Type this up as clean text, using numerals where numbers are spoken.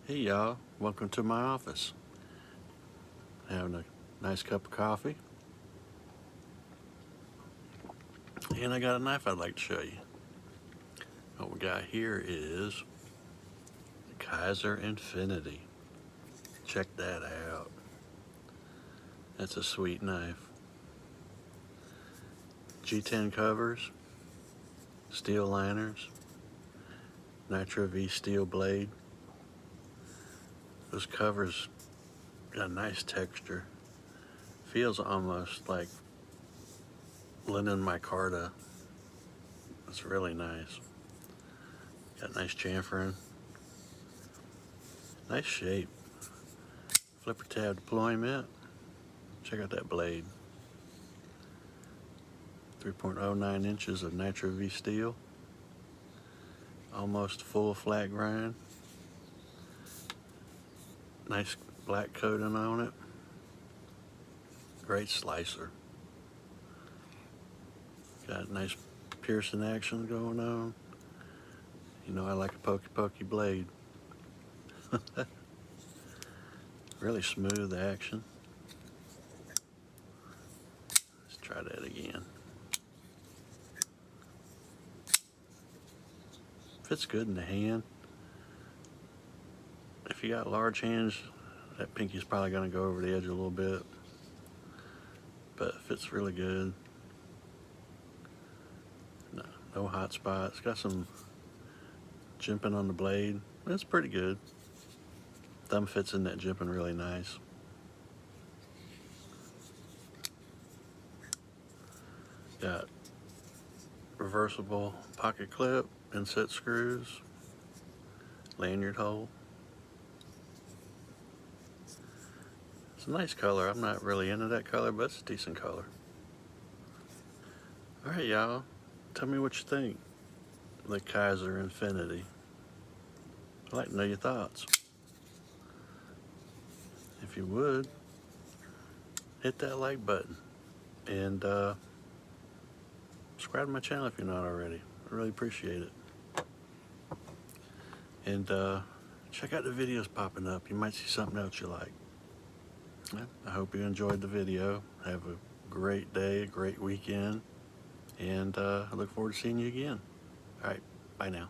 Hey y'all, welcome to my office. Having a nice cup of coffee. And I got a knife I'd like to show you. What we got here is the Kizer Infinity. Check that out. That's a sweet knife. G10 covers, steel liners, Nitro-V steel blade. Those covers got a nice texture. Feels almost like linen micarta. It's really nice. Got nice chamfering. Nice shape. Flipper tab deployment. Check out that blade. 3.09 inches of Nitro-V steel. Almost full flat grind. Nice black coating on it. Great slicer. Got nice piercing action going on. You know I like a pokey blade. Really smooth action. Let's try that again. Fits good in the hand. If you got large hands, that pinky's probably going to go over the edge a little bit. But it fits really good. No hot spots. Got some jimping on the blade. It's pretty good. Thumb fits in that jimping really nice. Got reversible pocket clip, inset screws, lanyard hole. It's a nice color. I'm not really into that color, but it's a decent color. Alright y'all, tell me what you think of the Kizer Infinity. I'd like to know your thoughts. If you would, hit that like button and subscribe to my channel if you're not already. I really appreciate it. And check out the videos popping up. You might see something else you like. Yeah, I hope you enjoyed the video. Have a great day, a great weekend, and I look forward to seeing you again. All right, bye now.